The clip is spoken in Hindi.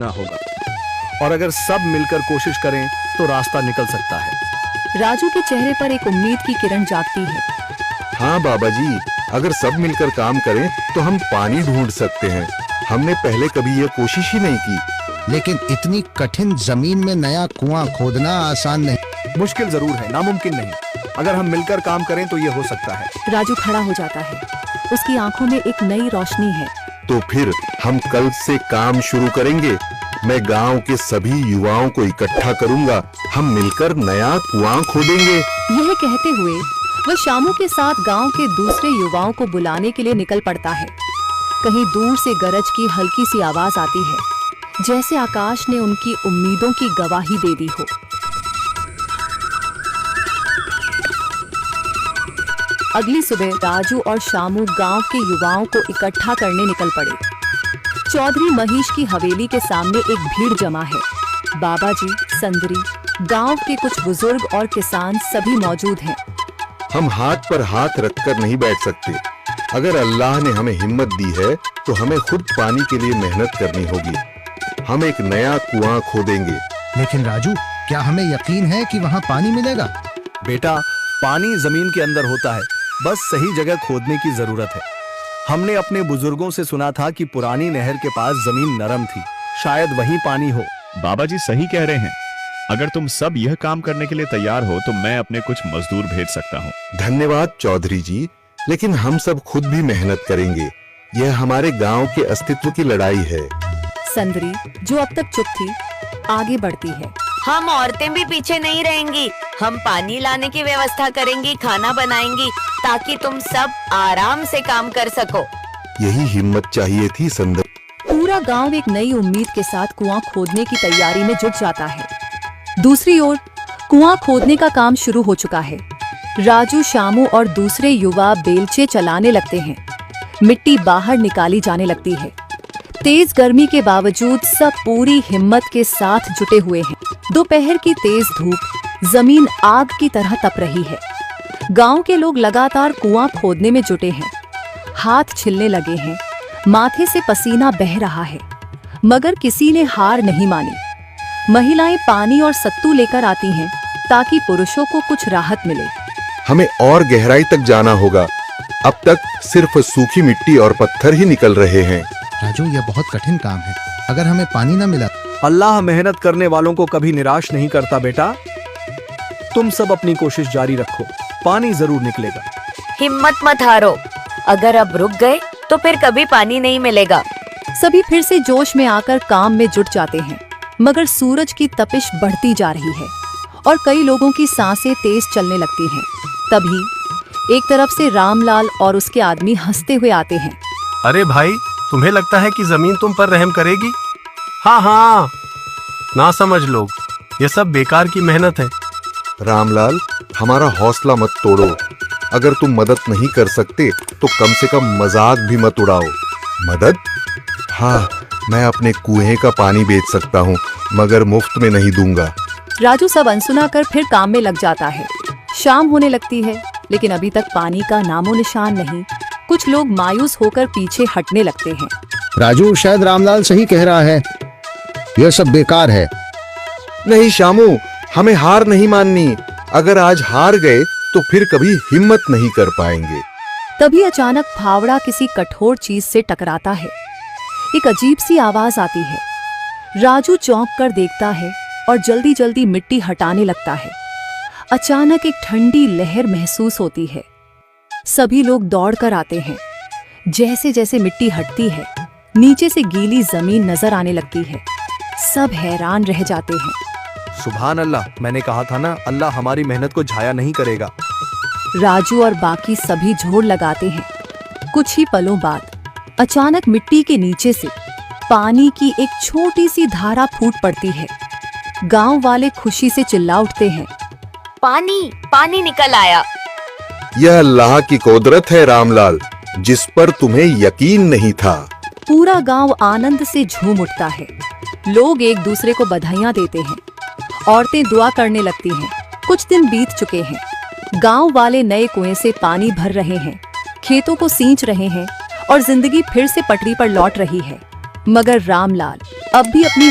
ना होगा, और अगर सब मिलकर कोशिश करें तो रास्ता निकल सकता है। राजू के चेहरे पर एक उम्मीद की किरण जागती है। हाँ बाबा जी, अगर सब मिलकर काम करें तो हम पानी ढूंढ सकते हैं। हमने पहले कभी यह कोशिश ही नहीं की। लेकिन इतनी कठिन जमीन में नया कुआं खोदना आसान नहीं। मुश्किल जरूर है, नामुमकिन नहीं। अगर हम मिलकर काम करें तो ये हो सकता है। राजू खड़ा हो जाता है, उसकी आंखों में एक नई रोशनी है। तो फिर हम कल से काम शुरू करेंगे। मैं गांव के सभी युवाओं को इकट्ठा करूंगा। हम मिलकर नया कुआं खोदेंगे। यह कहते हुए वह शामू के साथ गांव के दूसरे युवाओं को बुलाने के लिए निकल पड़ता है। कहीं दूर से गरज की हल्की सी आवाज आती है, जैसे आकाश ने उनकी उम्मीदों की गवाही दे दी हो। अगली सुबह राजू और शामू गांव के युवाओं को इकट्ठा करने निकल पड़े। चौधरी महेश की हवेली के सामने एक भीड़ जमा है। बाबा जी, संदरी, गांव के कुछ बुजुर्ग और किसान सभी मौजूद हैं। हम हाथ पर हाथ रखकर नहीं बैठ सकते। अगर अल्लाह ने हमें हिम्मत दी है तो हमें खुद पानी के लिए मेहनत करनी होगी। हम एक नया कुआं खोदेंगे। लेकिन राजू, क्या हमें यकीन है कि वहाँ पानी मिलेगा? बेटा, पानी जमीन के अंदर होता है, बस सही जगह खोदने की जरूरत है। हमने अपने बुजुर्गों से सुना था कि पुरानी नहर के पास जमीन नरम थी, शायद वहीं पानी हो। बाबा जी सही कह रहे हैं। अगर तुम सब यह काम करने के लिए तैयार हो तो मैं अपने कुछ मजदूर भेज सकता हूँ। धन्यवाद चौधरी जी, लेकिन हम सब खुद भी मेहनत करेंगे। यह हमारे गांव के अस्तित्व की लड़ाई है। संदरी, जो अब तक चुप थी, आगे बढ़ती है। हम औरतें भी पीछे नहीं रहेंगी। हम पानी लाने की व्यवस्था करेंगी, खाना बनाएंगी, ताकि तुम सब आराम से काम कर सको। यही हिम्मत चाहिए थी संदर। पूरा गांव एक नई उम्मीद के साथ कुआं खोदने की तैयारी में जुट जाता है। दूसरी ओर कुआं खोदने का काम शुरू हो चुका है। राजू, शामू और दूसरे युवा बेलचे चलाने लगते हैं। मिट्टी बाहर निकाली जाने लगती है। तेज गर्मी के बावजूद सब पूरी हिम्मत के साथ जुटे हुए हैं। दोपहर की तेज धूप जमीन आग की तरह तप रही है। गांव के लोग लगातार कुआं खोदने में जुटे हैं। हाथ छिलने लगे हैं, माथे से पसीना बह रहा है, मगर किसी ने हार नहीं मानी। महिलाएं पानी और सत्तू लेकर आती हैं ताकि पुरुषों को कुछ राहत मिले। हमें और गहराई तक जाना होगा। अब तक सिर्फ सूखी मिट्टी और पत्थर ही निकल रहे हैं। राजू, यह बहुत कठिन काम है। अगर हमें पानी न मिला। अल्लाह मेहनत करने वालों को कभी निराश नहीं करता बेटा। तुम सब अपनी कोशिश जारी रखो, पानी जरूर निकलेगा। हिम्मत मत हारो। अगर अब रुक गए तो फिर कभी पानी नहीं मिलेगा। सभी फिर से जोश में आकर काम में जुट जाते हैं, मगर सूरज की तपिश बढ़ती जा रही है और कई लोगों की सांसें तेज चलने लगती हैं। तभी एक तरफ से रामलाल और उसके आदमी हंसते हुए आते हैं। अरे भाई, तुम्हें लगता है कि जमीन तुम पर रहम करेगी? हाँ हाँ, ना समझ लोग, ये सब बेकार की मेहनत है। रामलाल, हमारा हौसला मत तोड़ो। अगर तुम मदद नहीं कर सकते तो कम से कम मजाक भी मत उड़ाओ। मदद? हाँ, मैं अपने कुएं का पानी बेच सकता हूँ, मगर मुफ्त में नहीं दूंगा। राजू सब अनसुना कर फिर काम में लग जाता है। शाम होने लगती है, लेकिन अभी तक पानी का नामो निशान नहीं। कुछ लोग मायूस होकर पीछे हटने लगते हैं। राजू, शायद रामलाल सही कह रहा है। यह सब बेकार है। नहीं शामू, हमें हार नहीं माननी। अगर आज हार गए तो फिर कभी हिम्मत नहीं कर पाएंगे। तभी अचानक फावड़ा किसी कठोर चीज से टकराता है। एक अजीब सी आवाज आती है। राजू चौंक कर देखता है और जल्दी जल्दी मिट्टी हटाने लगता है। अचानक एक ठंडी लहर महसूस होती है। सभी लोग दौड़कर आते हैं। जैसे जैसे मिट्टी हटती है, नीचे से गीली जमीन नजर आने लगती है। सब हैरान रह जाते हैं। सुभान अल्लाह, मैंने कहा था ना, अल्लाह हमारी मेहनत को जाया नहीं करेगा। राजू और बाकी सभी जोर लगाते हैं। कुछ ही पलों बाद अचानक मिट्टी के नीचे से पानी की एक छोटी सी धारा फूट पड़ती है। गांव वाले खुशी से चिल्ला उठते हैं। पानी पानी निकल आया। यह अल्लाह की कुदरत है रामलाल, जिस पर तुम्हें यकीन नहीं था। पूरा गांव आनंद से झूम उठता है। लोग एक दूसरे को बधाइयां देते हैं। औरतें दुआ करने लगती हैं। कुछ दिन बीत चुके हैं। गांव वाले नए कुएं से पानी भर रहे हैं, खेतों को सींच रहे हैं और जिंदगी फिर से पटरी पर लौट रही है। मगर रामलाल अब भी अपनी